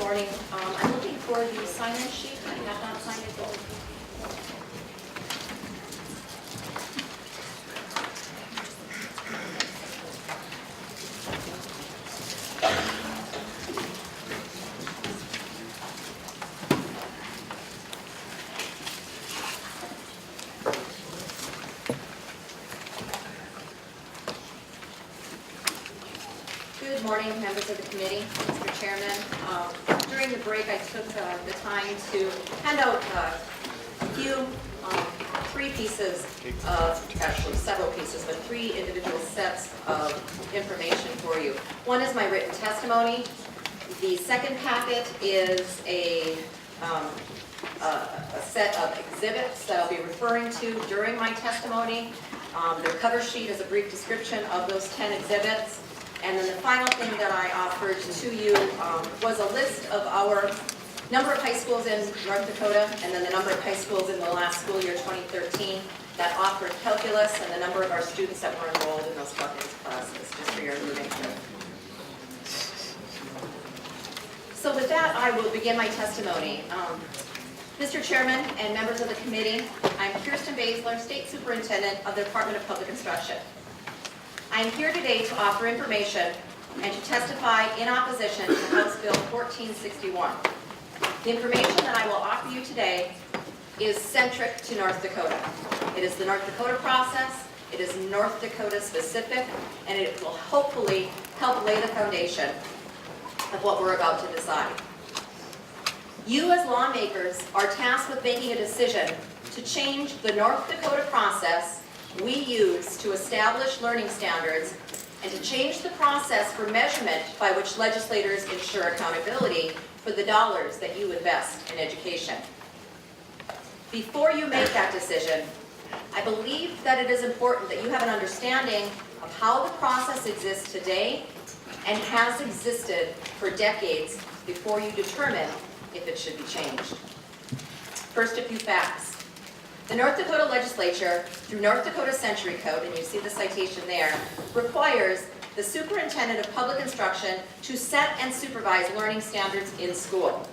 morning. I'm looking for the sign-in sheet. I have not signed it yet. Good morning, members of the committee, Mr. Chairman. During the break, I took the time to hand out a few, three pieces of, actually several pieces, but three individual sets of information for you. One is my written testimony. The second packet is a set of exhibits that I'll be referring to during my testimony. The cover sheet is a brief description of those 10 exhibits. And then the final thing that I offered to you was a list of our number of high schools in North Dakota, and then the number of high schools in the last school year, 2013, that offered calculus, and the number of our students that were enrolled in those calculus classes, just for your moving through. So with that, I will begin my testimony. Mr. Chairman and members of the committee, I'm Kirsten Baesler, State Superintendent of the Department of Public Instruction. I am here today to offer information and to testify in opposition to House Bill 1461. The information that I will offer you today is centric to North Dakota. It is the North Dakota process, it is North Dakota specific, and it will hopefully help lay the foundation of what we're about to decide. You as lawmakers are tasked with making a decision to change the North Dakota process we use to establish learning standards and to change the process for measurement by which legislators ensure accountability for the dollars that you invest in education. Before you make that decision, I believe that it is important that you have an understanding of how the process exists today and has existed for decades before you determine if it should be changed. First, a few facts. The North Dakota legislature, through North Dakota Century Code, and you see the citation there, requires the superintendent of public instruction to set and supervise learning standards in school.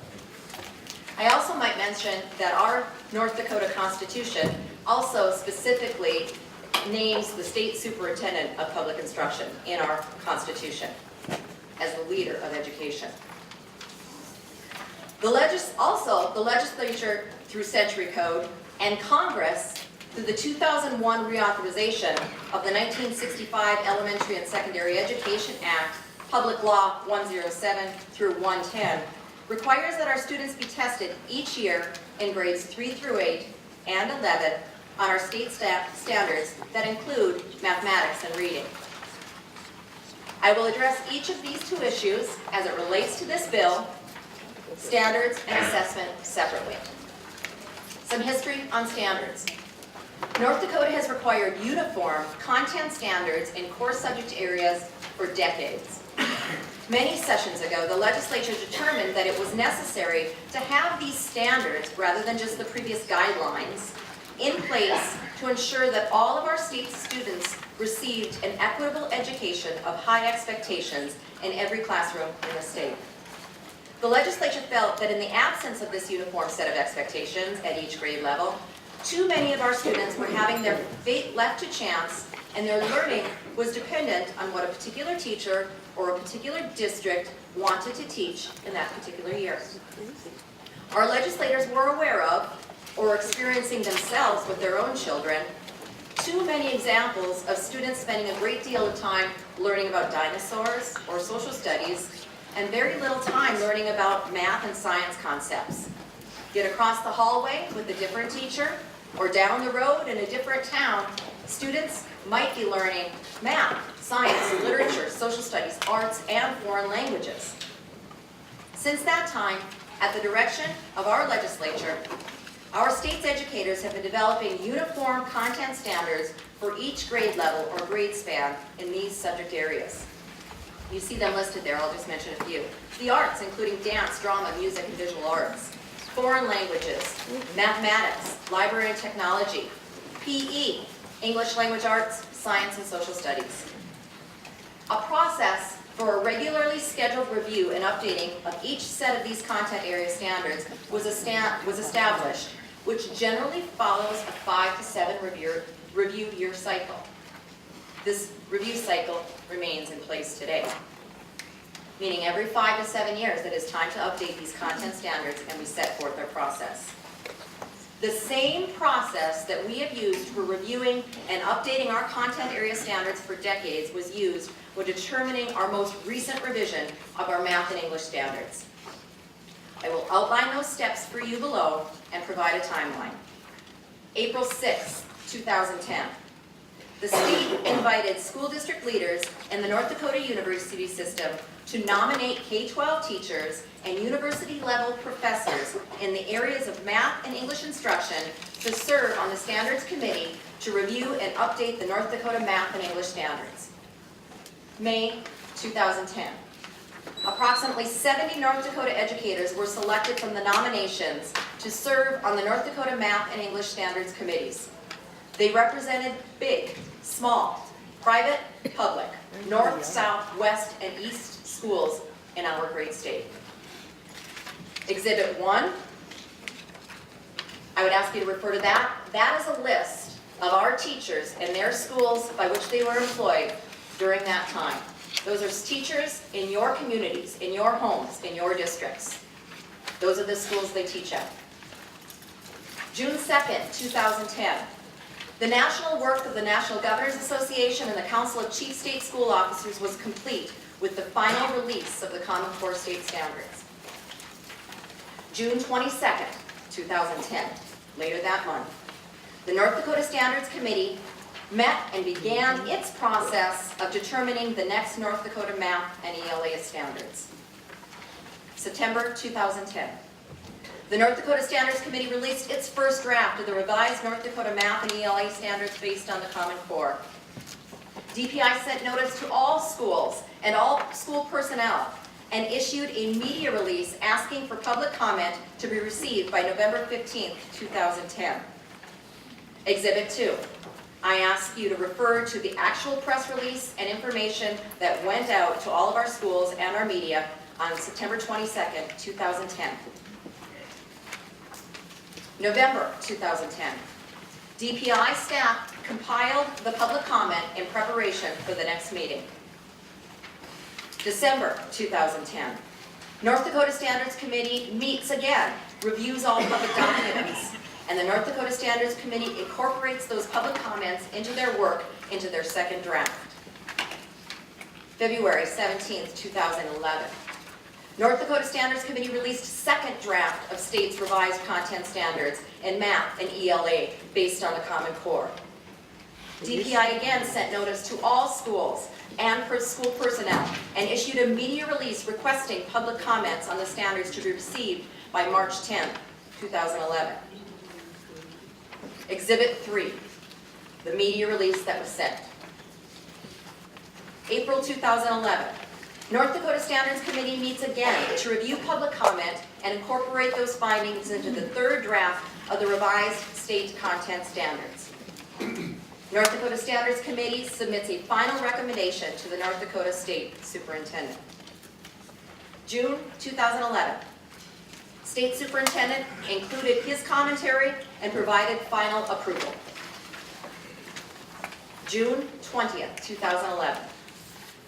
I also might mention that our North Dakota Constitution also specifically names the state superintendent of public instruction in our Constitution as the leader of education. The legislature, through Century Code, and Congress, through the 2001 reauthorization of the 1965 Elementary and Secondary Education Act, Public Law 107 through 110, requires that our students be tested each year in grades 3 through 8 and 11 on our state standards that include mathematics and reading. I will address each of these two issues as it relates to this bill, standards and assessment separately. Some history on standards. North Dakota has required uniform content standards in core subject areas for decades. Many sessions ago, the legislature determined that it was necessary to have these standards, rather than just the previous guidelines, in place to ensure that all of our state students received an equitable education of high expectations in every classroom in the state. The legislature felt that in the absence of this uniform set of expectations at each grade level, too many of our students were having their fate left to chance, and their learning was dependent on what a particular teacher or a particular district wanted to teach in that particular year. Our legislators were aware of, or experiencing themselves with their own children, too many examples of students spending a great deal of time learning about dinosaurs or social studies, and very little time learning about math and science concepts. Get across the hallway with a different teacher, or down the road in a different town, students might be learning math, science, literature, social studies, arts, and foreign languages. Since that time, at the direction of our legislature, our state's educators have been developing uniform content standards for each grade level or grade span in these subject areas. You see them listed there, I'll just mention a few. The arts, including dance, drama, music, and visual arts. Foreign languages, mathematics, library and technology, PE, English language arts, science and social studies. A process for a regularly scheduled review and updating of each set of these content area standards was established, which generally follows a 5 to 7 review year cycle. This review cycle remains in place today, meaning every 5 to 7 years it is time to update these content standards and we set forth our process. The same process that we have used for reviewing and updating our content area standards for decades was used when determining our most recent revision of our math and English standards. I will outline those steps for you below and provide a timeline. April 6, 2010. The state invited school district leaders in the North Dakota university system to nominate K-12 teachers and university-level professors in the areas of math and English instruction to serve on the Standards Committee to review and update the North Dakota math and English standards. May 2010. Approximately 70 North Dakota educators were selected from the nominations to serve on the North Dakota Math and English Standards Committees. They represented big, small, private, public, north, south, west, and east schools in our great state. Exhibit 1, I would ask you to refer to that. That is a list of our teachers and their schools by which they were employed during that time. Those are teachers in your communities, in your homes, in your districts. Those are the schools they teach at. June 2nd, 2010. The national work of the National Governors Association and the Council of Chief State School Officers was complete with the final release of the Common Core State Standards. June 22nd, 2010, later that month, the North Dakota Standards Committee met and began its process of determining the next North Dakota Math and ELA standards. September 2010. The North Dakota Standards Committee released its first draft of the revised North Dakota Math and ELA standards based on the Common Core. DPI sent notice to all schools and all school personnel and issued a media release asking for public comment to be received by November 15, 2010. Exhibit 2. I ask you to refer to the actual press release and information that went out to all of our schools and our media on September 22nd, 2010. November 2010. DPI staff compiled the public comment in preparation for the next meeting. December 2010. North Dakota Standards Committee meets again, reviews all public documents, and the North Dakota Standards Committee incorporates those public comments into their work into their second draft. February 17th, 2011. North Dakota Standards Committee released second draft of state's revised content standards in math and ELA based on the Common Core. DPI again sent notice to all schools and for school personnel and issued a media release requesting public comments on the standards to be received by March 10, 2011. Exhibit 3, the media release that was sent. April 2011. North Dakota Standards Committee meets again to review public comment and incorporate those findings into the third draft of the revised state content standards. North Dakota Standards Committee submits a final recommendation to the North Dakota State Superintendent. June 2011. State Superintendent included his commentary and provided final approval. June 20th, 2011.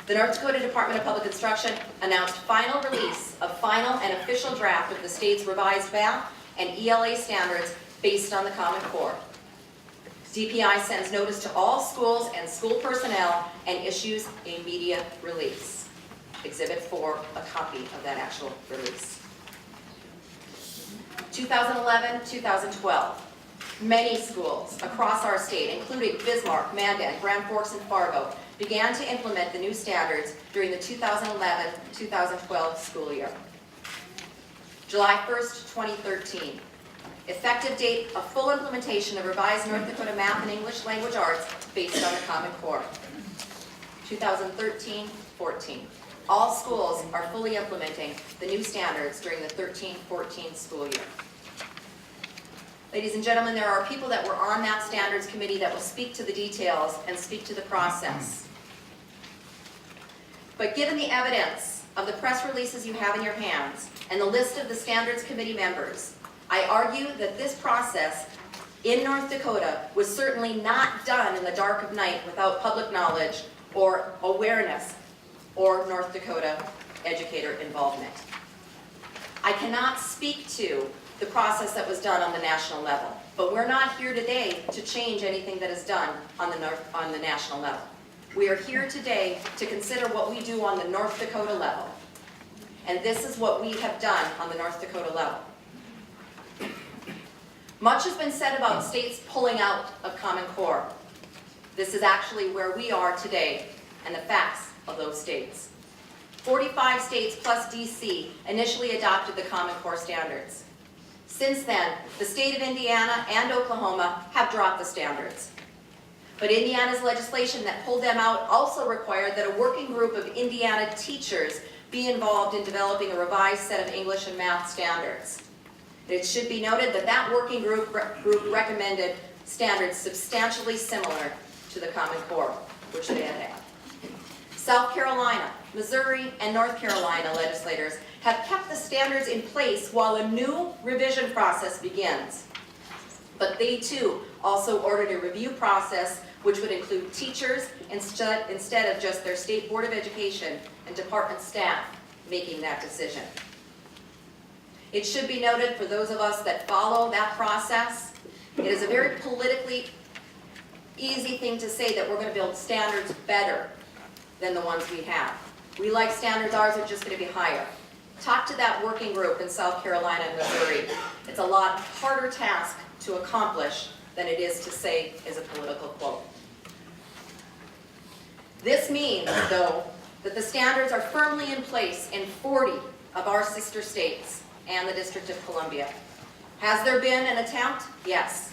The North Dakota Department of Public Instruction announced final release of final and official draft of the state's revised math and ELA standards based on the Common Core. DPI sends notice to all schools and school personnel and issues a media release. Exhibit 4, a copy of that actual release. 2011-2012. Many schools across our state, including Bismarck, Mandan, Grand Forks, and Fargo, began to implement the new standards during the 2011-2012 school year. July 1st, 2013. Effective date of full implementation of revised North Dakota Math and English Language Arts based on the Common Core. 2013-14. All schools are fully implementing the new standards during the 13-14 school year. Ladies and gentlemen, there are people that were on that standards committee that will speak to the details and speak to the process. But given the evidence of the press releases you have in your hands and the list of the Standards Committee members, I argue that this process in North Dakota was certainly not done in the dark of night without public knowledge or awareness or North Dakota educator involvement. I cannot speak to the process that was done on the national level, but we're not here today to change anything that is done on the national level. We are here today to consider what we do on the North Dakota level, and this is what we have done on the North Dakota level. Much has been said about states pulling out of Common Core. This is actually where we are today and the facts of those states. 45 states plus DC initially adopted the Common Core standards. Since then, the state of Indiana and Oklahoma have dropped the standards. But Indiana's legislation that pulled them out also required that a working group of Indiana teachers be involved in developing a revised set of English and math standards. It should be noted that that working group recommended standards substantially similar to the Common Core, which they had. South Carolina, Missouri, and North Carolina legislators have kept the standards in place while a new revision process begins. But they too also ordered a review process which would include teachers instead of just their state board of education and department staff making that decision. It should be noted for those of us that follow that process, it is a very politically easy thing to say that we're going to build standards better than the ones we have. We like standards, ours are just going to be higher. Talk to that working group in South Carolina and Missouri. It's a lot harder task to accomplish than it is to say is a political quote. This means, though, that the standards are firmly in place in 40 of our sister states and the District of Columbia. Has there been an attempt? Yes.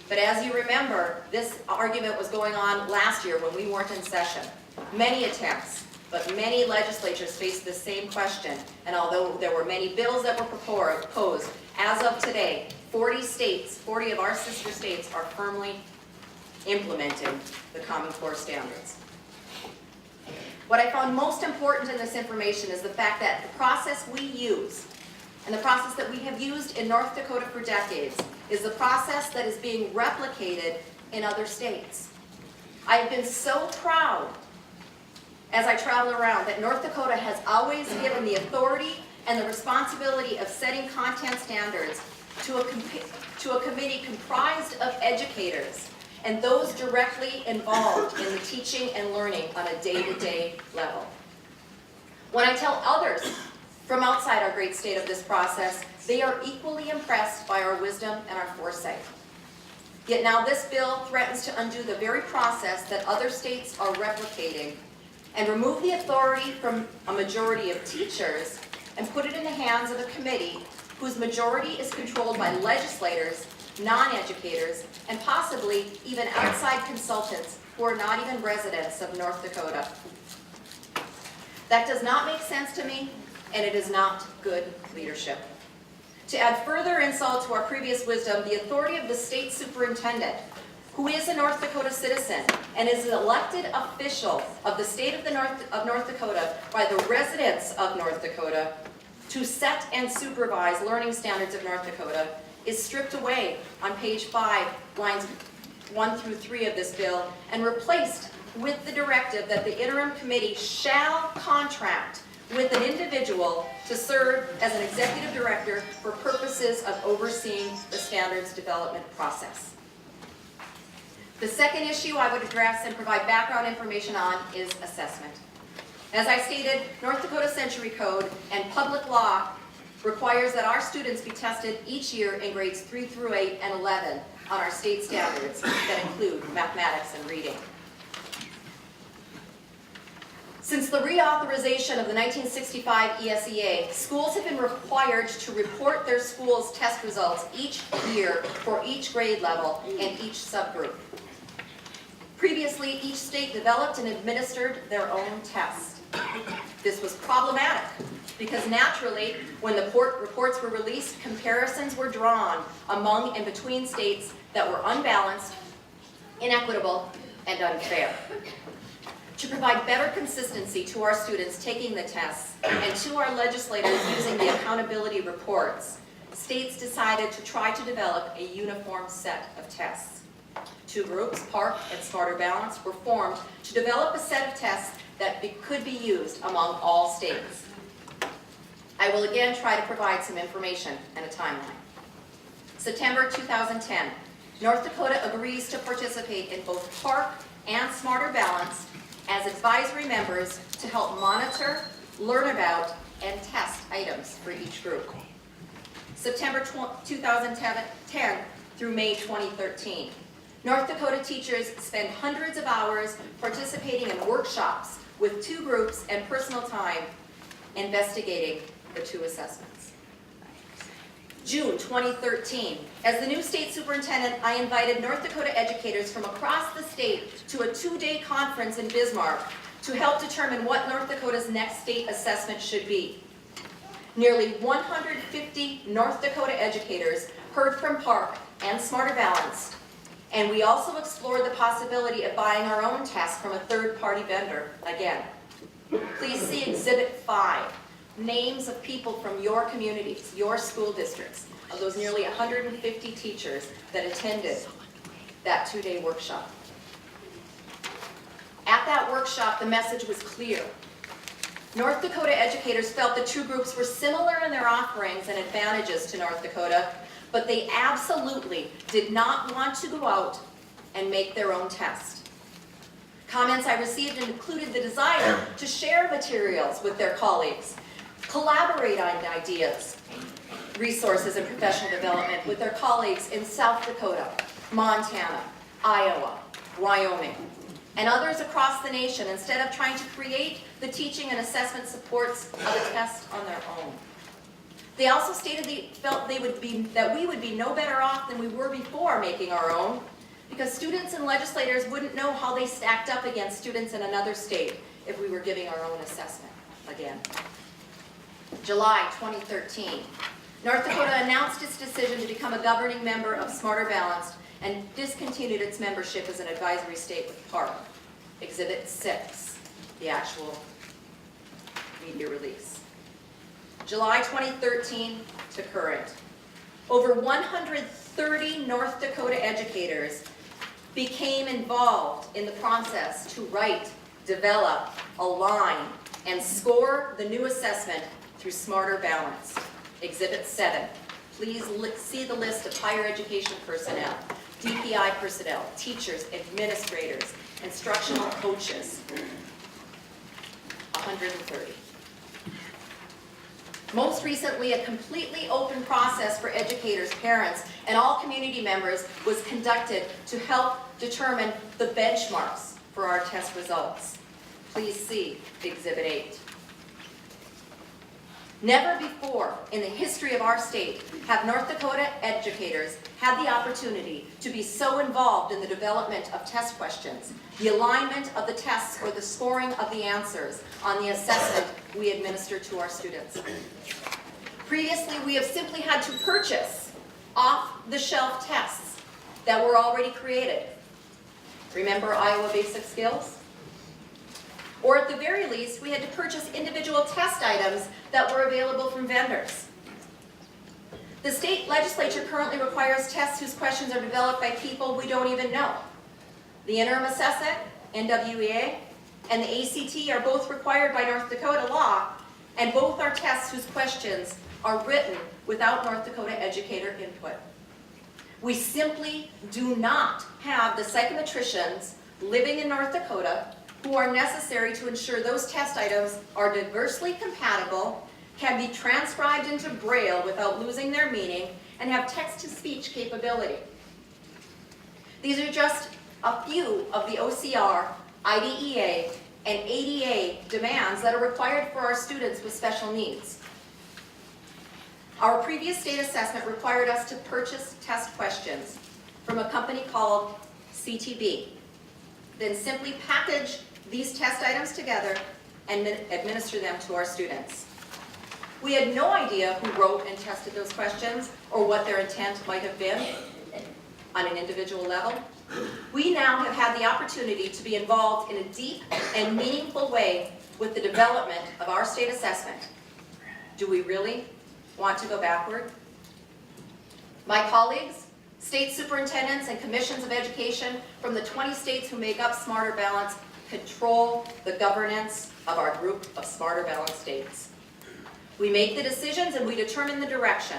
But as you remember, this argument was going on last year when we weren't in session. Many attempts, but many legislatures faced the same question. And although there were many bills that were proposed, as of today, 40 states, 40 of our sister states are firmly implementing the Common Core standards. What I found most important in this information is the fact that the process we use and the process that we have used in North Dakota for decades is the process that is being replicated in other states. I have been so proud as I travel around that North Dakota has always given the authority and the responsibility of setting content standards to a committee comprised of educators and those directly involved in the teaching and learning on a day-to-day level. When I tell others from outside our great state of this process, they are equally impressed by our wisdom and our foresight. Yet now this bill threatens to undo the very process that other states are replicating and remove the authority from a majority of teachers and put it in the hands of a committee whose majority is controlled by legislators, non-educators, and possibly even outside consultants who are not even residents of North Dakota. That does not make sense to me, and it is not good leadership. To add further insult to our previous wisdom, the authority of the state superintendent, who is a North Dakota citizen and is an elected official of the state of North Dakota by the residents of North Dakota to set and supervise learning standards of North Dakota, is stripped away on page 5, lines 1 through 3 of this bill, and replaced with the directive that the interim committee shall contract with an individual to serve as an executive director for purposes of overseeing the standards development process. The second issue I would address and provide background information on is assessment. As I stated, North Dakota Century Code and public law requires that our students be tested each year in grades 3 through 8 and 11 on our state standards that include mathematics and reading. Since the reauthorization of the 1965 ESEA, schools have been required to report their school's test results each year for each grade level and each subgroup. Previously, each state developed and administered their own test. This was problematic because naturally, when the reports were released, comparisons were drawn among and between states that were unbalanced, inequitable, and unfair. To provide better consistency to our students taking the tests and to our legislators using the accountability reports, states decided to try to develop a uniform set of tests. Two groups, PARC and Smarter Balance, were formed to develop a set of tests that could be used among all states. I will again try to provide some information and a timeline. September 2010, North Dakota agrees to participate in both PARC and Smarter Balance as advisory members to help monitor, learn about, and test items for each group. September 2010 through May 2013, North Dakota teachers spend hundreds of hours participating in workshops with two groups and personal time investigating the two assessments. June 2013, as the new state superintendent, I invited North Dakota educators from across the state to a 2-day conference in Bismarck to help determine what North Dakota's next state assessment should be. Nearly 150 North Dakota educators heard from PARC and Smarter Balanced, and we also explored the possibility of buying our own tests from a third-party vendor again. Please see Exhibit 5. Names of people from your communities, your school districts, of those nearly 150 teachers that attended that 2-day workshop. At that workshop, the message was clear. North Dakota educators felt the two groups were similar in their offerings and advantages to North Dakota, but they absolutely did not want to go out and make their own test. Comments I received included the desire to share materials with their colleagues, collaborate on ideas, resources, and professional development with their colleagues in South Dakota, Montana, Iowa, Wyoming, and others across the nation instead of trying to create the teaching and assessment supports of a test on their own. They also stated they felt that we would be no better off than we were before making our own, because students and legislators wouldn't know how they stacked up against students in another state if we were giving our own assessment again. July 2013, North Dakota announced its decision to become a governing member of Smarter Balanced and discontinued its membership as an advisory state with PARC. Exhibit 6, the actual media release. July 2013 to current. Over 130 North Dakota educators became involved in the process to write, develop, align, and score the new assessment through Smarter Balanced. Exhibit 7. Please see the list of higher education personnel, DPI personnel, teachers, administrators, instructional coaches. 130. Most recently, a completely open process for educators, parents, and all community members was conducted to help determine the benchmarks for our test results. Please see Exhibit 8. Never before in the history of our state have North Dakota educators had the opportunity to be so involved in the development of test questions, the alignment of the tests or the scoring of the answers on the assessment we administer to our students. Previously, we have simply had to purchase off-the-shelf tests that were already created. Remember Iowa Basic Skills? Or at the very least, we had to purchase individual test items that were available from vendors. The state legislature currently requires tests whose questions are developed by people we don't even know. The interim assessment, NWEA, and the ACT are both required by North Dakota law, and both are tests whose questions are written without North Dakota educator input. We simply do not have the psychometricians living in North Dakota who are necessary to ensure those test items are diversely compatible, can be transcribed into Braille without losing their meaning, and have text-to-speech capability. These are just a few of the OCR, IDEA, and ADA demands that are required for our students with special needs. Our previous state assessment required us to purchase test questions from a company called CTB, then simply package these test items together and administer them to our students. We had no idea who wrote and tested those questions or what their intent might have been. on an individual level, we now have had the opportunity to be involved in a deep and meaningful way with the development of our state assessment. Do we really want to go backward? My colleagues, state superintendents and commissions of education from the 20 states who make up Smarter Balanced control the governance of our group of Smarter Balanced states. We make the decisions and we determine the direction.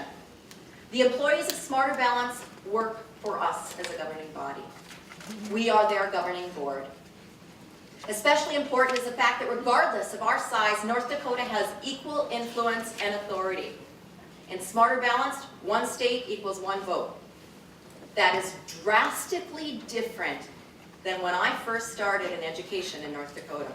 The employees of Smarter Balanced work for us as a governing body. We are their governing board. Especially important is the fact that regardless of our size, North Dakota has equal influence and authority. In Smarter Balanced, one state equals one vote. That is drastically different than when I first started in education in North Dakota.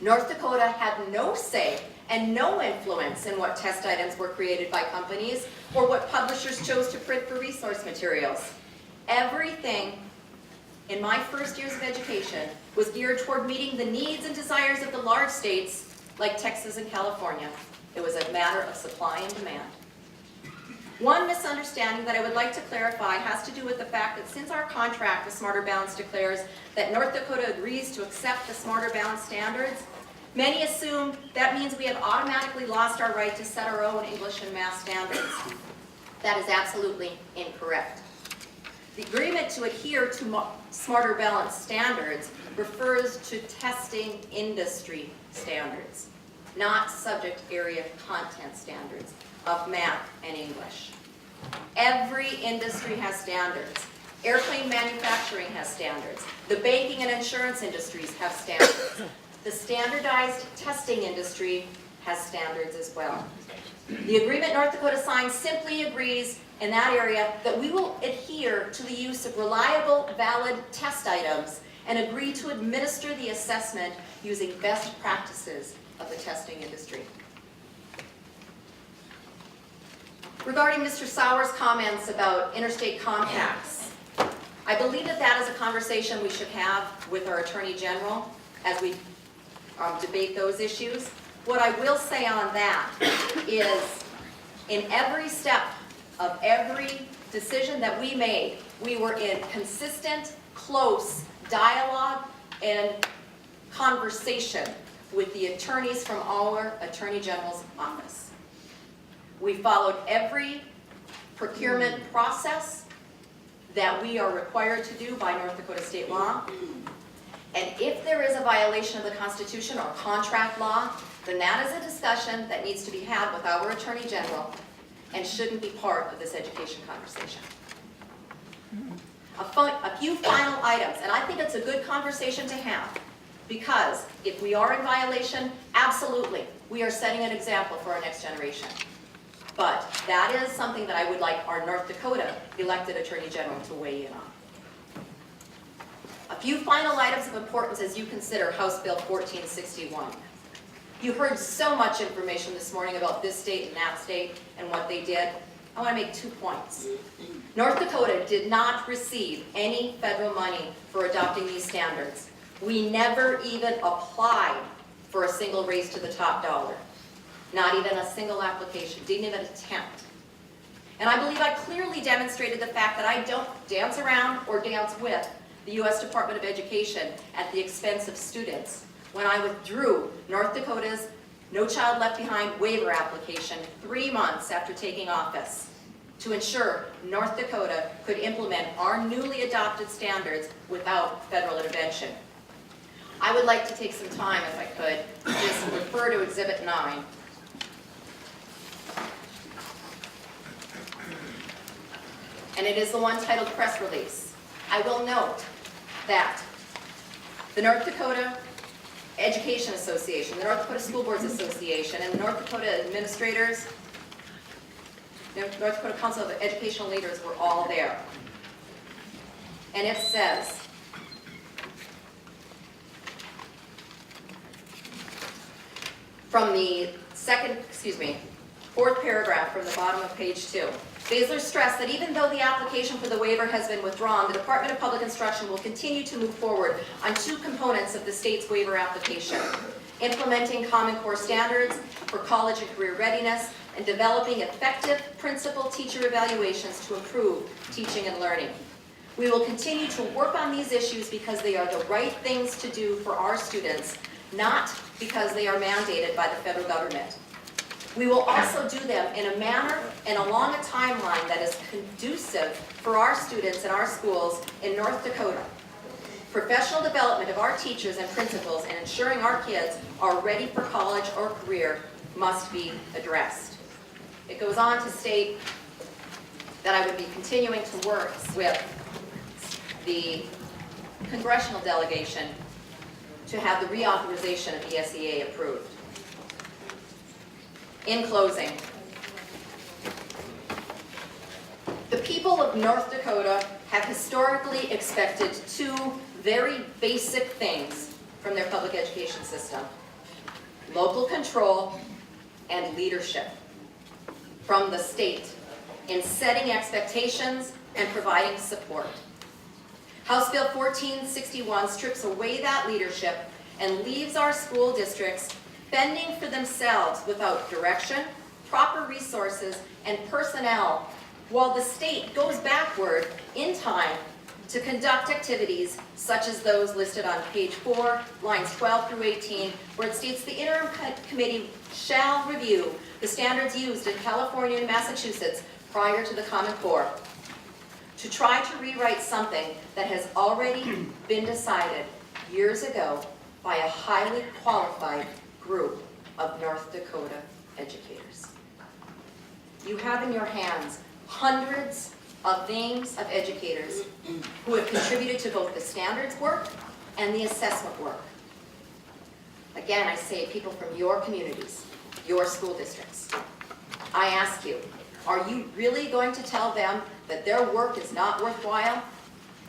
North Dakota had no say and no influence in what test items were created by companies or what publishers chose to print for resource materials. Everything in my first years of education was geared toward meeting the needs and desires of the large states like Texas and California. It was a matter of supply and demand. One misunderstanding that I would like to clarify has to do with the fact that since our contract with Smarter Balanced declares that North Dakota agrees to accept the Smarter Balanced standards, many assume that means we have automatically lost our right to set our own English and math standards. That is absolutely incorrect. The agreement to adhere to Smarter Balanced standards refers to testing industry standards, not subject area content standards of math and English. Every industry has standards. Airplane manufacturing has standards. The banking and insurance industries have standards. The standardized testing industry has standards as well. The agreement North Dakota signed simply agrees in that area that we will adhere to the use of reliable, valid test items and agree to administer the assessment using best practices of the testing industry. Regarding Mr. Sauer's comments about interstate compacts, I believe that that is a conversation we should have with our Attorney General as we debate those issues. What I will say on that is in every step of every decision that we made, we were in consistent, close dialogue and conversation with the attorneys from our Attorney General's office. We followed every procurement process that we are required to do by North Dakota state law. And if there is a violation of the Constitution or contract law, then that is a discussion that needs to be had with our Attorney General and shouldn't be part of this education conversation. A few final items, and I think it's a good conversation to have, because if we are in violation, absolutely, we are setting an example for our next generation. But that is something that I would like our North Dakota elected Attorney General to weigh in on. A few final items of importance as you consider House Bill 1461. You heard so much information this morning about this state and that state and what they did. I want to make 2 points. North Dakota did not receive any federal money for adopting these standards. We never even applied for a single raise to the top dollar. Not even a single application, didn't even attempt. And I believe I clearly demonstrated the fact that I don't dance around or dance with the U.S. Department of Education at the expense of students when I withdrew North Dakota's No Child Left Behind waiver application 3 months after taking office to ensure North Dakota could implement our newly adopted standards without federal intervention. I would like to take some time, if I could, to just refer to Exhibit 9. And it is the one titled Press Release. I will note that the North Dakota Education Association, the North Dakota School Boards Association, and the North Dakota administrators, the North Dakota Council of Educational Leaders were all there. And it says, from the fourth paragraph from the bottom of page 2. Baesler stressed that even though the application for the waiver has been withdrawn, the Department of Public Instruction will continue to move forward on 2 components of the state's waiver application: implementing Common Core standards for college and career readiness, and developing effective principal-teacher evaluations to improve teaching and learning. We will continue to work on these issues because they are the right things to do for our students, not because they are mandated by the federal government. We will also do them in a manner and along a timeline that is conducive for our students and our schools in North Dakota. Professional development of our teachers and principals and ensuring our kids are ready for college or career must be addressed. It goes on to state that I would be continuing to work with the congressional delegation to have the reauthorization of ESEA approved. In closing, the people of North Dakota have historically expected two very basic things from their public education system: local control and leadership from the state in setting expectations and providing support. House Bill 1461 strips away that leadership and leaves our school districts fending for themselves without direction, proper resources, and personnel, while the state goes backward in time to conduct activities such as those listed on page 4, lines 12 through 18, where it states the interim committee shall review the standards used in California and Massachusetts prior to the Common Core, to try to rewrite something that has already been decided years ago by a highly qualified group of North Dakota educators. You have in your hands hundreds of names of educators who have contributed to both the standards work and the assessment work. Again, I say people from your communities, your school districts. I ask you, are you really going to tell them that their work is not worthwhile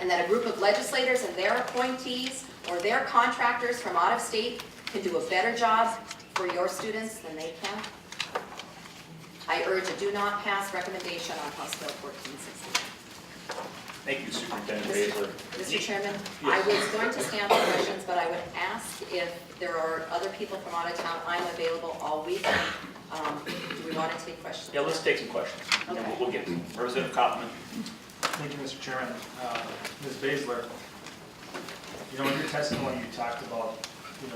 and that a group of legislators and their appointees or their contractors from out of state can do a better job for your students than they can? I urge a do not pass recommendation on House Bill 1460. Thank you, Superintendent Baesler. Mr. Chairman, I was going to stand for questions, but I would ask if there are other people from out of town. I'm available all week. Do we want to take questions? Yeah, let's take some questions. Okay. We'll get to them. Representative Koppman. Thank you, Mr. Chairman. Ms. Baesler, in your testimony you talked about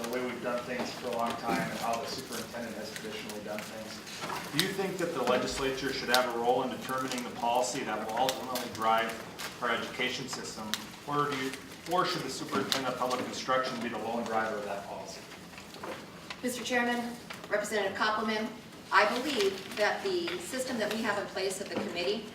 the way we've done things for a long time and how the superintendent has traditionally done things. Do you think that the legislature should have a role in determining the policy that will ultimately drive our education system, or should the superintendent of public instruction be the lone driver of that policy? Mr. Chairman, Representative Koppelman, I believe that the system that we have in place of the committee,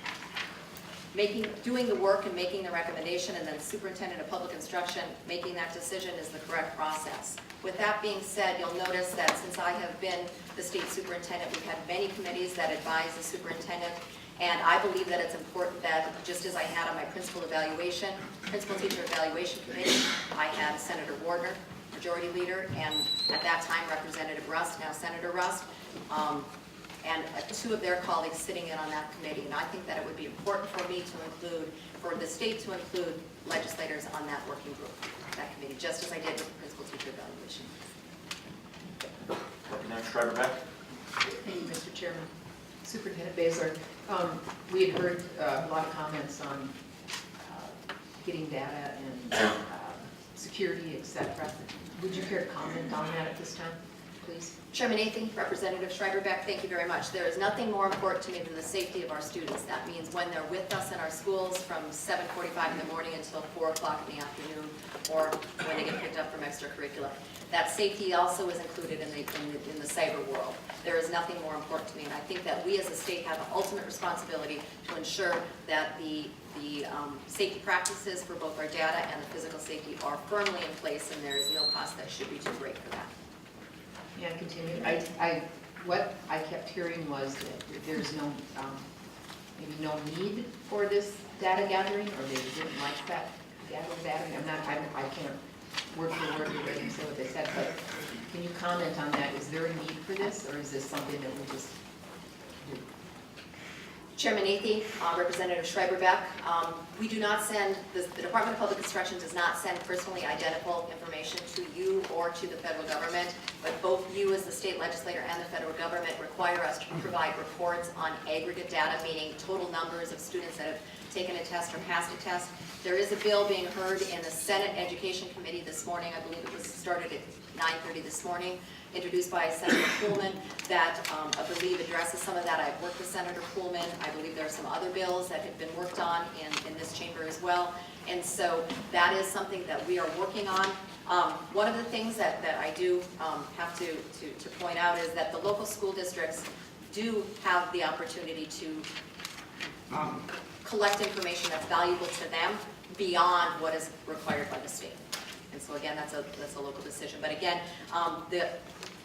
doing the work and making the recommendation, and then the superintendent of public instruction making that decision is the correct process. With that being said, you'll notice that since I have been the state superintendent, we've had many committees that advise the superintendent, and I believe that it's important that, just as I had on my principal teacher evaluation committee, I had Senator Wardner, majority leader, and at that time Representative Rust, now Senator Rust, and two of their colleagues sitting in on that committee. And I think that it would be important for me to include, for the state to include legislators on that working group, that committee, just as I did with the principal teacher evaluation. Representative Schreiber-Beck. Thank you, Mr. Chairman. Superintendent Baesler, we had heard a lot of comments on getting data and security, etc. Would you care to comment on that at this time, please? Chairman Nathan, Representative Schreiber-Beck, thank you very much. There is nothing more important to me than the safety of our students. That means when they're with us in our schools from 7:45 in the morning until 4 o'clock in the afternoon, or when they get picked up from extracurricular. That safety also is included in the cyber world. There is nothing more important to me, and I think that we as a state have an ultimate responsibility to ensure that the safety practices for both our data and the physical safety are firmly in place, and there is no cost that should be too great for that. May I continue? What I kept hearing was that there's no, maybe no need for this data gathering, or they didn't like that gathering. I can't word for word really say what they said, but can you comment on that? Is there a need for this, or is this something that we just do? Chairman Nathy, Representative Schreiber-Beck, we do not send, the Department of Public Instruction does not send personally identical information to you or to the federal government, but both you as the state legislator and the federal government require us to provide reports on aggregate data, meaning total numbers of students that have taken a test or passed a test. There is a bill being heard in the Senate Education Committee this morning. I believe it was started at 9:30 this morning, introduced by Senator Pullman, that I believe addresses some of that. I've worked with Senator Pullman. I believe there are some other bills that have been worked on in this chamber as well. And so that is something that we are working on. One of the things that I do have to point out is that the local school districts do have the opportunity to collect information that's valuable to them beyond what is required by the state. And so again, that's a local decision. But again,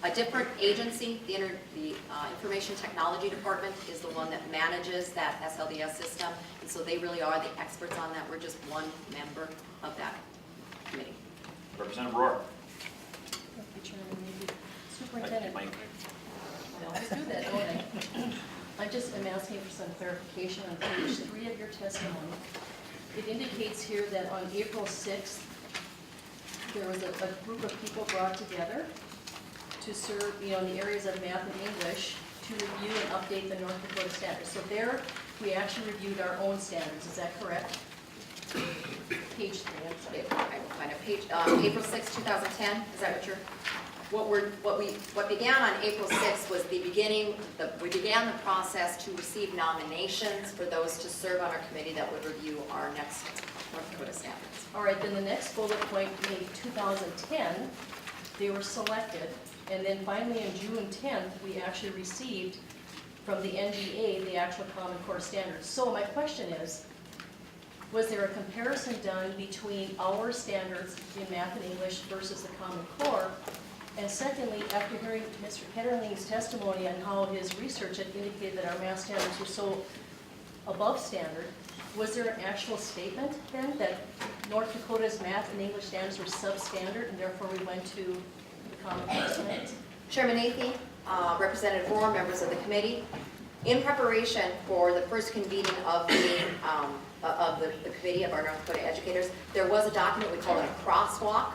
a different agency, the Information Technology Department, is the one that manages that SLDS system. And so they really are the experts on that. We're just one member of that committee. Representative Rohr. Thank you, Chairman. Maybe Thank Superintendent. you, Mike. I always do that, don't I? I just am asking for some clarification on page 3 of your testimony. It indicates here that on April 6th, there was a group of people brought together to serve, in the areas of math and English, to review and update the North Dakota standards. So there, we actually reviewed our own standards. Is that correct? Page 3, I'm sorry. I will find a page. April 6, 2010. Is that what you're? What began on April 6th was we began the process to receive nominations for those to serve on our committee that would review our next North Dakota standards. All right, then the next bullet point, in 2010, they were selected, and then finally on June 10th, we actually received from the NDA the actual Common Core standards. So my question is, was there a comparison done between our standards in math and English versus the Common Core? And secondly, after hearing Mr. Ketterling's testimony on how his research had indicated that our math standards were so above standard, was there an actual statement then that North Dakota's math and English standards were substandard and therefore we went to the Common Core standards? Chairman Nathy, Representative Rohr, members of the committee, in preparation for the first convening of the committee of our North Dakota educators, there was a document, we call it a crosswalk.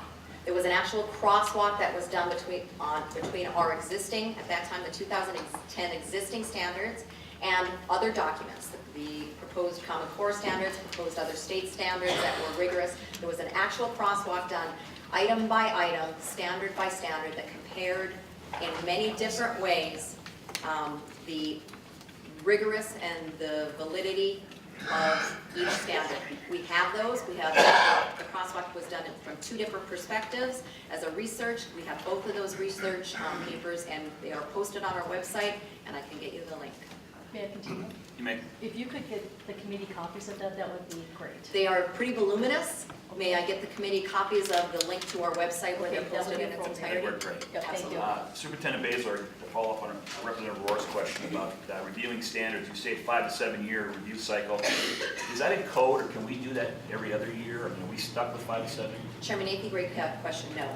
There was an actual crosswalk that was done between our existing, at that time, the 2010 existing standards and other documents, the proposed Common Core standards, proposed other state standards that were rigorous. There was an actual crosswalk done item by item, standard by standard, that compared in many different ways the rigorous and the validity of each standard. We have those. We have the crosswalk was done from 2 different perspectives as a research. We have both of those research papers, and they are posted on our website, and I can get you the link. May I continue? You may. If you could get the committee copies of that, that would be great. They are pretty voluminous. May I get the committee copies of the link to our website where they're Okay, that would posted be in its appropriate. entirety? Work great. Yeah, thank you. Superintendent Baesler, to follow up on Representative Rohr's question about reviewing standards, you say 5 to 7 year review cycle. Is that in code, or can we do that every other year? I mean, are we stuck with 5 to 7? Chairman Nathy, great question. No,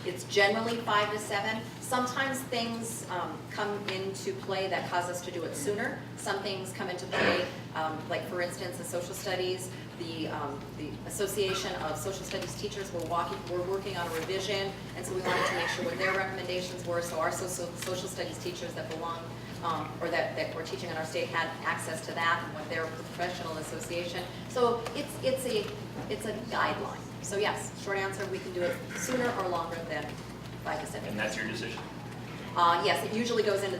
it's generally 5 to 7. Sometimes things come into play that cause us to do it sooner. Some things come into play, like for instance, the social studies. The Association of Social Studies Teachers were working on a revision, and so we wanted to make sure what their recommendations were, so our social studies teachers that belong or that were teaching in our state had access to that and what their professional association. So it's a guideline. So yes, short answer, we can do it sooner or longer than 5 to 7. And that's your decision? Yes, it usually goes into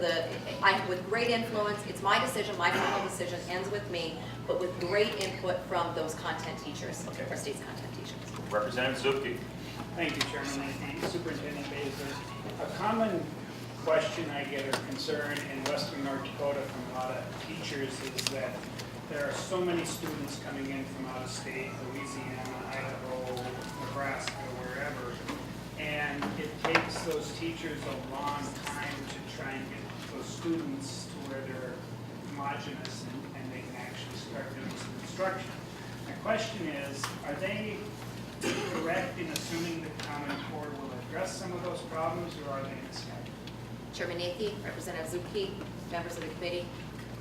with great influence. It's my decision, my final decision ends with me, but with great input from those content teachers, Okay. our state's content teachers. Representative Zupke. Thank you, Chairman Nathy. Superintendent Baesler. A common question I get or concern in western North Dakota from a lot of teachers is that there are so many students coming in from out of state, Louisiana, Idaho, Nebraska, wherever, and it takes those teachers a long time to try and get those students to where they're homogenous and they can actually start doing some instruction. My question is, are they correct in assuming that Common Core will address some of those problems, or are they misled? Chairman Nathy, Representative Zupke, members of the committee.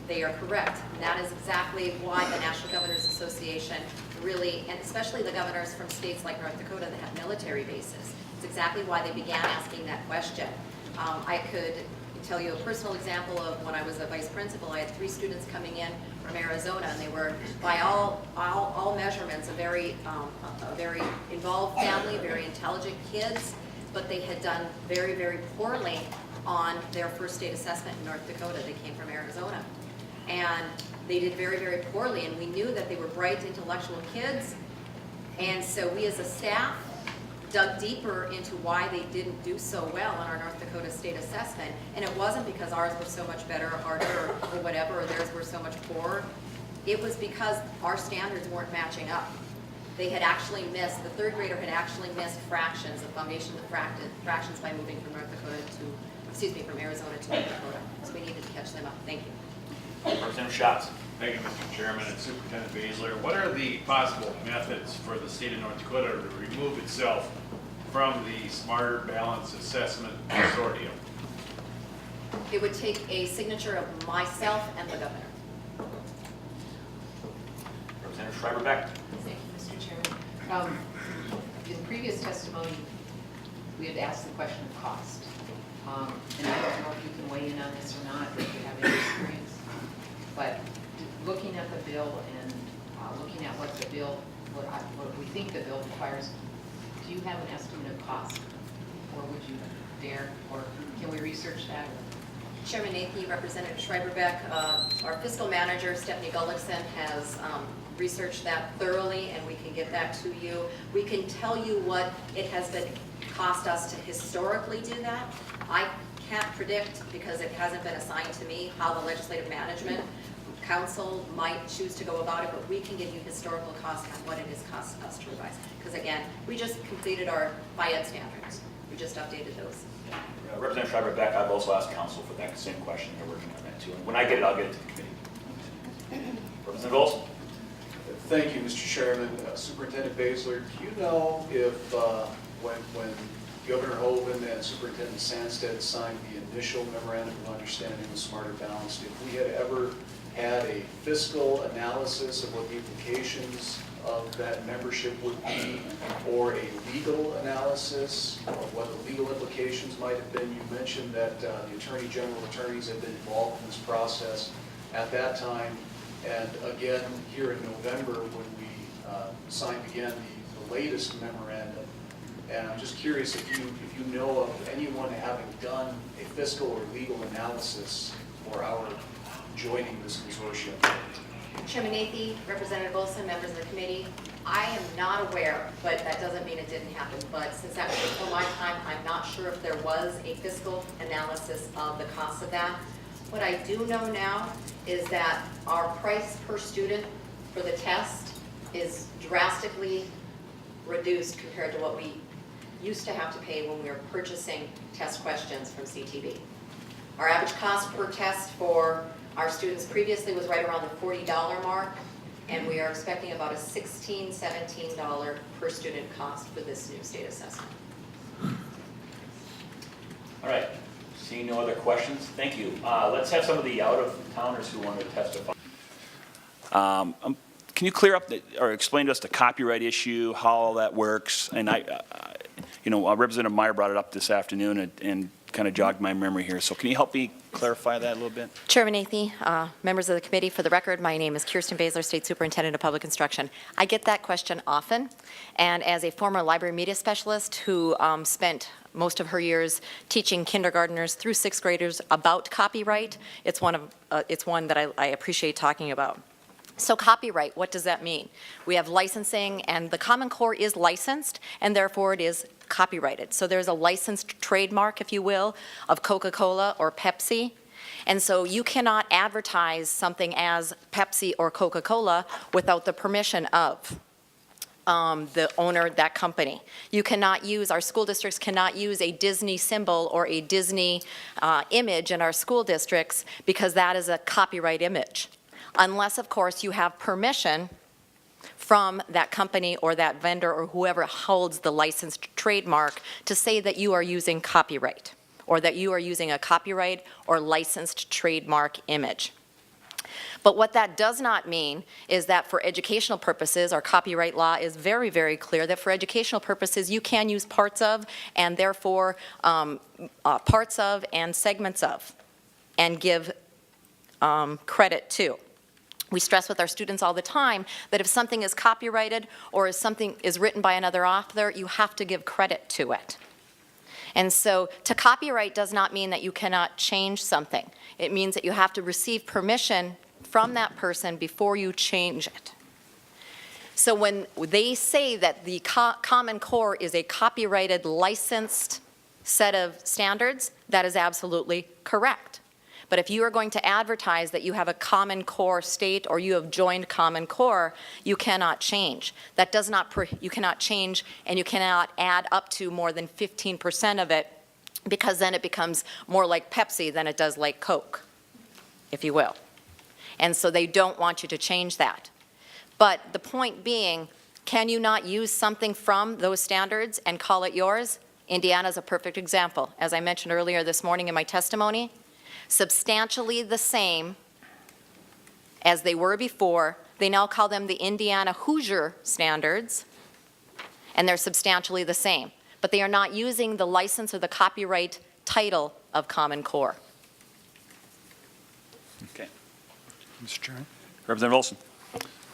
They are correct. And that is exactly why the National Governors Association really, and especially the governors from states like North Dakota that have military bases, it's exactly why they began asking that question. I could tell you a personal example of when I was a vice principal. I had 3 students coming in from Arizona, and they were, by all measurements, a very involved family, very intelligent kids, but they had done very, very poorly on their first state assessment in North Dakota. They came from Arizona. And they did very, very poorly, and we knew that they were bright, intellectual kids. And so we as a staff dug deeper into why they didn't do so well on our North Dakota state assessment. And it wasn't because ours were so much better or harder or whatever, or theirs were so much poorer. It was because our standards weren't matching up. They had actually missed, the 3rd grader had actually missed fractions, the foundation of fractions by moving from from Arizona to North Dakota. So we needed to catch them up. Thank you. Representative Schatz. Thank you, Mr. Chairman and Superintendent Baesler. What are the possible methods for the state of North Dakota to remove itself from the Smarter Balance Assessment Consortium? It would take a signature of myself and the governor. Representative Schreiber-Beck. Thank you, Mr. Chairman. In previous testimony, we had asked the question of cost. And I don't know if you can weigh in on this or not, if you have any experience. But looking at the bill and looking at what the bill, what we think the bill requires, do you have an estimate of cost? Or would you dare, or can we research that? Chairman Nathan, Representative Schreiber-Beck, our fiscal manager, Stephanie Gullickson, has researched that thoroughly, and we can get that to you. We can tell you what it has been cost us to historically do that. I can't predict, because it hasn't been assigned to me, how the Legislative Management Council might choose to go about it, but we can give you historical costs on what it has cost us to revise. Because again, we just completed our FIED standards. We just updated those. Representative Schreiber-Beck, I've also asked council for that same question. They're working on that too. And when I get it, I'll get it to the committee. Representative Olson. Thank you, Mr. Chairman. Superintendent Baesler, do you know if when Governor Hoven and Superintendent Sandstead signed the initial memorandum of understanding with Smarter Balanced, if we had ever had a fiscal analysis of what the implications of that membership would be, or a legal analysis of what the legal implications might have been? You mentioned that the Attorney General attorneys had been involved in this process at that time, and again here in November when we signed again the latest memorandum. And I'm just curious if you know of anyone having done a fiscal or legal analysis for our joining this consortium. Chairman Nathan, Representative Olson, members of the committee, I am not aware, but that doesn't mean it didn't happen. But since that was before my time, I'm not sure if there was a fiscal analysis of the cost of that. What I do know now is that our price per student for the test is drastically reduced compared to what we used to have to pay when we were purchasing test questions from CTV. Our average cost per test for our students previously was right around the $40 mark, and we are expecting about a $16, $17 per student cost for this new state assessment. All right. Seeing no other questions, thank you. Let's have some of the out-of-towners who want to testify. Can you clear up or explain to us the copyright issue, how all that works? And Representative Meyer brought it up this afternoon and kind of jogged my memory here. So can you help me clarify that a little bit? Chairman Nathan, members of the committee, for the record, my name is Kirsten Baesler, State Superintendent of Public Instruction. I get that question often, and as a former library media specialist who spent most of her years teaching kindergartners through 6th graders about copyright, it's one that I appreciate talking about. So copyright, what does that mean? We have licensing, and the Common Core is licensed, and therefore it is copyrighted. So there's a licensed trademark, if you will, of Coca-Cola or Pepsi. And so you cannot advertise something as Pepsi or Coca-Cola without the permission of the owner of that company. You cannot use, our school districts cannot use a Disney symbol or a Disney image in our school districts because that is a copyright image. Unless, of course, you have permission from that company or that vendor or whoever holds the licensed trademark to say that you are using copyright or that you are using a copyright or licensed trademark image. But what that does not mean is that for educational purposes, our copyright law is very, very clear that for educational purposes, you can use parts of and therefore parts of and segments of and give credit to. We stress with our students all the time that if something is copyrighted or if something is written by another author, you have to give credit to it. And so to copyright does not mean that you cannot change something. It means that you have to receive permission from that person before you change it. So when they say that the Common Core is a copyrighted, licensed set of standards, that is absolutely correct. But if you are going to advertise that you have a Common Core state or you have joined Common Core, you cannot change. That does not, you cannot change, and you cannot add up to more than 15% of it, because then it becomes more like Pepsi than it does like Coke, if you will. And so they don't want you to change that. But the point being, can you not use something from those standards and call it yours? Indiana is a perfect example. As I mentioned earlier this morning in my testimony, substantially the same as they were before. They now call them the Indiana Hoosier standards, and they're substantially the same. But they are not using the license or the copyright title of Common Core. Okay. Mr. Chairman. Representative Olson.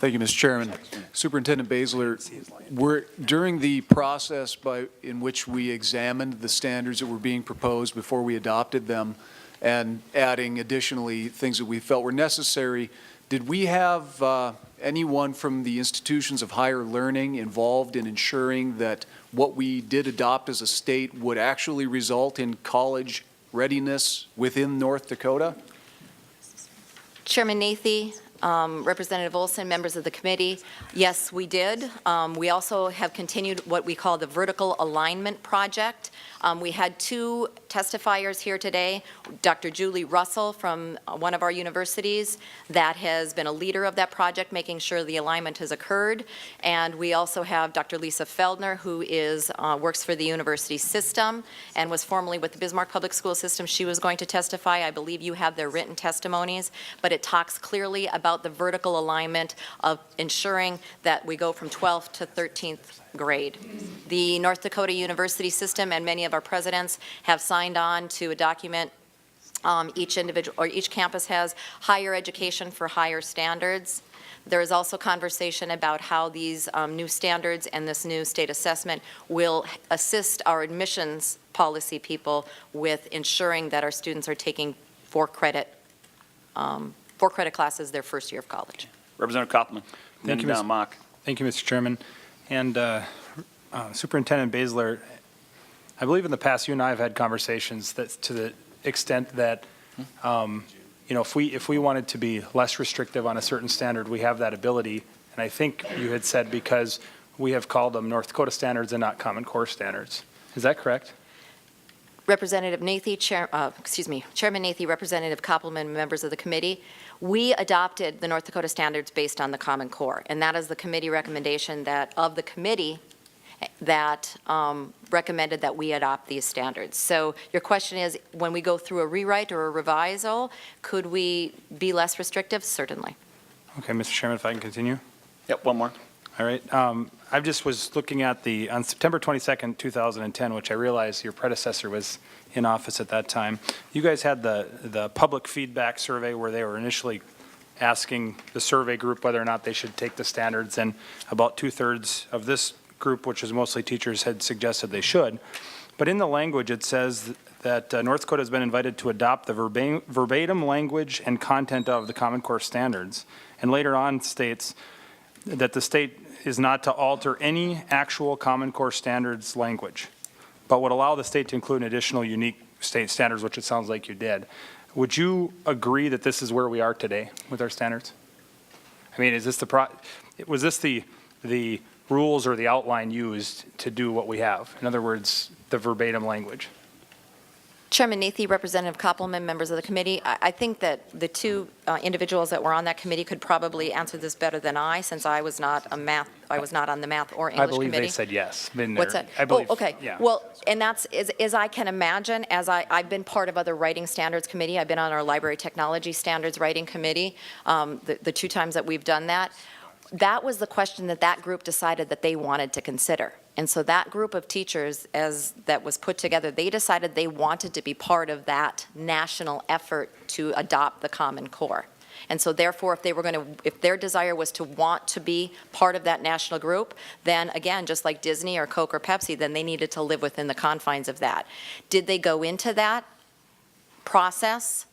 Thank you, Mr. Chairman. Superintendent Baesler, during the process in which we examined the standards that were being proposed before we adopted them, and adding additionally things that we felt were necessary, did we have anyone from the institutions of higher learning involved in ensuring that what we did adopt as a state would actually result in college readiness within North Dakota? Chairman Nathy, Representative Olson, members of the committee, yes, we did. We also have continued what we call the vertical alignment project. We had two testifiers here today, Dr. Julie Russell from one of our universities that has been a leader of that project, making sure the alignment has occurred. And we also have Dr. Lisa Feldner, who works for the university system and was formerly with the Bismarck Public School System. She was going to testify. I believe you have their written testimonies, but it talks clearly about the vertical alignment of ensuring that we go from 12th to 13th grade. The North Dakota University System and many of our presidents have signed on to a document. Each individual or each campus has higher education for higher standards. There is also conversation about how these new standards and this new state assessment will assist our admissions policy people with ensuring that our students are taking four credit classes their first year of college. Representative Koppelman. Thank you, Then Mock. Thank you, Mr. Chairman. And Superintendent Baesler, I believe in the past you and I have had conversations that to the extent that, if we wanted to be less restrictive on a certain standard, we have that ability. And I think you had said because we have called them North Dakota standards and not Common Core standards. Is that correct? Representative Nathy, Chairman Nathy, Representative Koppelman, members of the committee, we adopted the North Dakota standards based on the Common Core, and that is the committee recommendation of the committee that recommended that we adopt these standards. So your question is, when we go through a rewrite or a revisal, could we be less restrictive? Certainly. Okay, Mr. Chairman, if I can continue. Yep, one more. All right. I just was looking at on September 22nd, 2010, which I realize your predecessor was in office at that time. You guys had the public feedback survey where they were initially asking the survey group whether or not they should take the standards, and about 2/3 of this group, which is mostly teachers, had suggested they should. But in the language, it says that North Dakota has been invited to adopt the verbatim language and content of the Common Core standards, and later on states that the state is not to alter any actual Common Core standards language, but would allow the state to include additional unique state standards, which it sounds like you did. Would you agree that this is where we are today with our standards? I mean, is this was this the rules or the outline used to do what we have? In other words, the verbatim language? Chairman Nathie, Representative Koppelman, members of the committee, I think that the two individuals that were on that committee could probably answer this better than I, since I was not on the math or English committee. I believe they said yes. Been What's there. that? I believe, Oh, okay. yeah. Well, and that's, as I can imagine, I've been part of other writing standards committee. I've been on our library technology standards writing committee, the two times that we've done that. That was the question that group decided that they wanted to consider. And so that group of teachers, as that was put together, they decided they wanted to be part of that national effort to adopt the Common Core. And so therefore, if their desire was to want to be part of that national group, then again, just like Disney or Coke or Pepsi, then they needed to live within the confines of that. Did they go into that process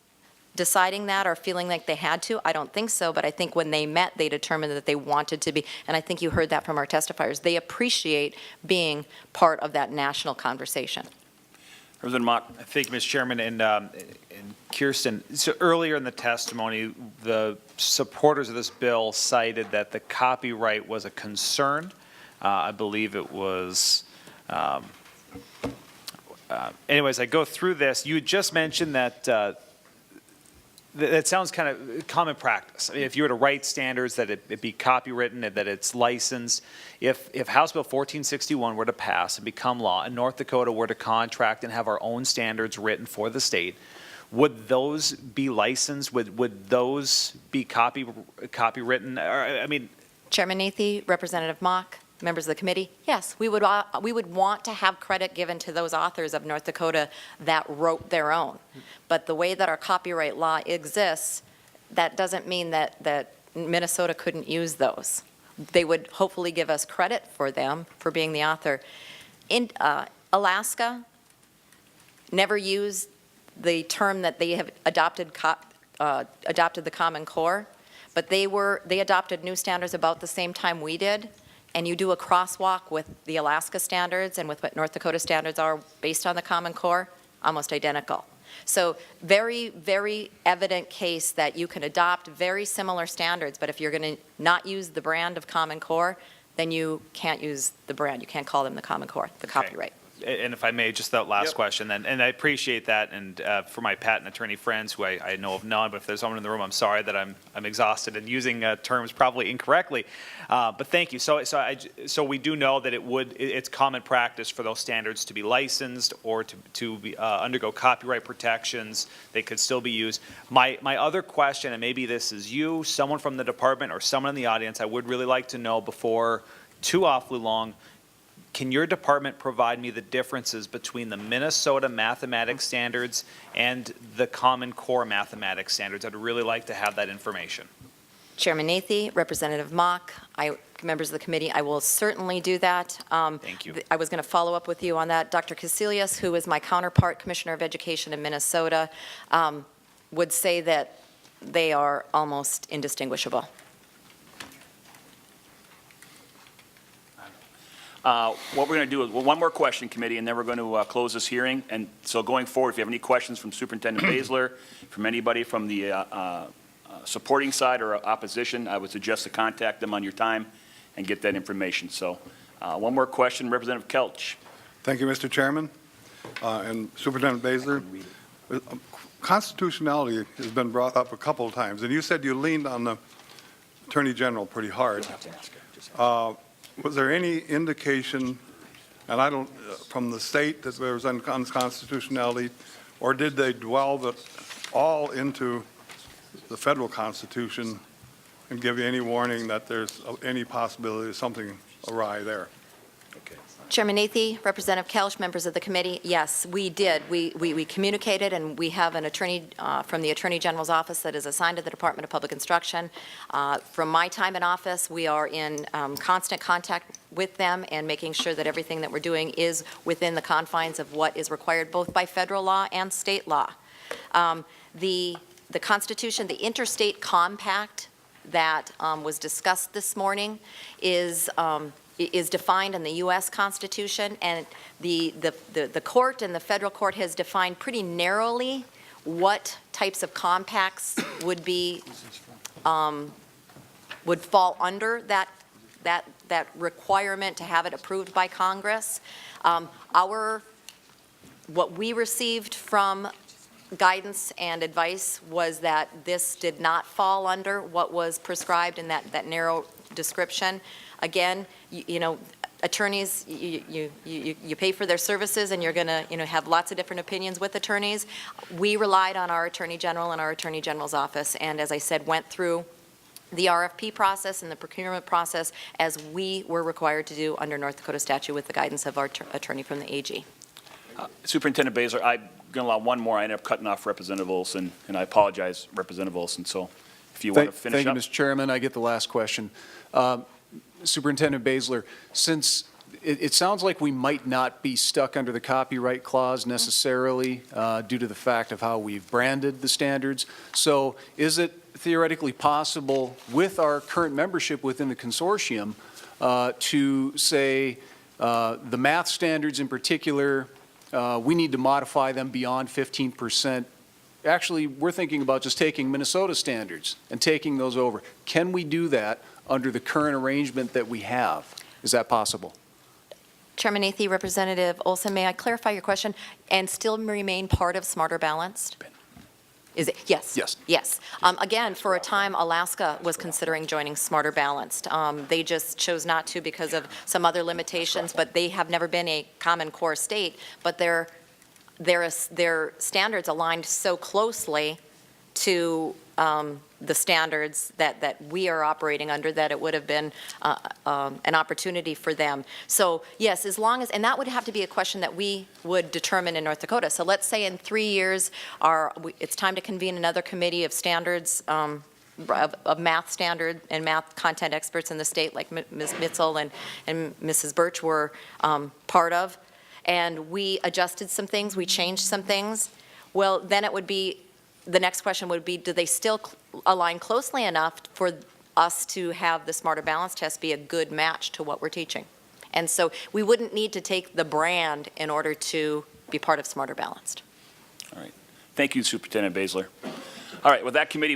deciding that or feeling like they had to? I don't think so, but I think when they met, they determined that they wanted to be, and I think you heard that from our testifiers. They appreciate being part of that national conversation. Representative Mock. Thank you, Mr. Chairman, and Kirsten. So earlier in the testimony, the supporters of this bill cited that the copyright was a concern. I believe it was. Anyways, I go through this. You had just mentioned that. That sounds kind of common practice. I mean, if you were to write standards, that it be copywritten, and that it's licensed. If House Bill 1461 were to pass and become law, and North Dakota were to contract and have our own standards written for the state, would those be licensed? Would those be copywritten? Or, I mean, Chairman Nathie, Representative Mock, members of the committee, yes, we would want to have credit given to those authors of North Dakota that wrote their own. But the way that our copyright law exists, that doesn't mean that Minnesota couldn't use those. They would hopefully give us credit for them for being the author. In Alaska never used the term that they have adopted the Common Core, but they adopted new standards about the same time we did. And you do a crosswalk with the Alaska standards and with what North Dakota standards are based on the Common Core, almost identical. So very, very evident case that you can adopt very similar standards, but if you're going to not use the brand of Common Core, then you can't use the brand. You can't call them the Common Core, the copyright. and if I may, just that last question then, and I appreciate that, and for my patent attorney friends who I know of none, but if there's someone in the room, I'm sorry that I'm exhausted and using terms probably incorrectly, but thank you. So we do know that it's common practice for those standards to be licensed or to be, undergo copyright protections. They could still be used. My other question, and maybe this is you, someone from the department, or someone in the audience, I would really like to know before too awfully long, can your department provide me the differences between the Minnesota mathematics standards and the Common Core mathematics standards? I'd really like to have that information. Chairman Nathie, Representative Mock, members of the committee, I will certainly do that. Thank you. I was going to follow up with you on that. Dr. Casilius, who is my counterpart, Commissioner of Education in Minnesota, would say that they are almost indistinguishable. What we're going to do is, one more question, committee, and then we're going to close this hearing. And so going forward, if you have any questions from Superintendent Baesler, from anybody from the supporting side or opposition, I would suggest to contact them on your time and get that information. So one more question, Representative Kelch. Thank you, Mr. Chairman. And Superintendent Baesler, constitutionality has been brought up a couple of times, and you said you leaned on the Attorney General pretty hard. Was there any indication, and from the state that there was unconstitutionality, or did they dwell it all into the federal Constitution and give you any warning that there's any possibility of something awry there? Chairman Nathie, Representative Kelch, members of the committee, yes, we did. We communicated, and we have an attorney from the Attorney General's office that is assigned to the Department of Public Instruction. From my time in office, we are in constant contact with them and making sure that everything that we're doing is within the confines of what is required both by federal law and state law. The Constitution, the interstate compact that was discussed this morning is defined in the U.S. Constitution, and the court and the federal court has defined pretty narrowly what types of compacts would fall under that requirement to have it approved by Congress. Our What we received from guidance and advice was that this did not fall under what was prescribed in that narrow description. Again, you know, attorneys, you pay for their services, and you're going to, you know, have lots of different opinions with attorneys. We relied on our Attorney General and our Attorney General's office, and as I said, went through the RFP process and the procurement process as we were required to do under North Dakota statute with the guidance of our attorney from the AG. Superintendent Baesler, I'm going to allow one more. I ended up cutting off Representative Olson, and I apologize, Representative Olson. So if you want to finish Thank up. you, Mr. Chairman. I get the last question. Superintendent Baesler, since it sounds like we might not be stuck under the copyright clause necessarily due to the fact of how we've branded the standards, so is it theoretically possible with our current membership within the consortium to say the math standards in particular, we need to modify them beyond 15%? Actually, we're thinking about just taking Minnesota standards and taking those over. Can we do that under the current arrangement that we have? Is that possible? Chairman Athey, Representative Olson, may I clarify your question and still remain part of Smarter Balanced? Is it? Yes. Yes. Yes. Again, for a time, Alaska was considering joining Smarter Balanced. They just chose not to because of some other limitations, but they have never been a Common Core state. But their standards aligned so closely to the standards that we are operating under that it would have been an opportunity for them. So yes, as long as, and that would have to be a question that we would determine in North Dakota. So let's say in 3 years, it's time to convene another committee of standards, of math standard and math content experts in the state, like Ms. Mitzel and Mrs. Birch were part of, and we adjusted some things, we changed some things. Well, then it would be, the next question would be, do they still align closely enough for us to have the Smarter Balance test be a good match to what we're teaching? And so we wouldn't need to take the brand in order to be part of Smarter Balanced. All right. Thank you, Superintendent Baesler. All right, with that committee,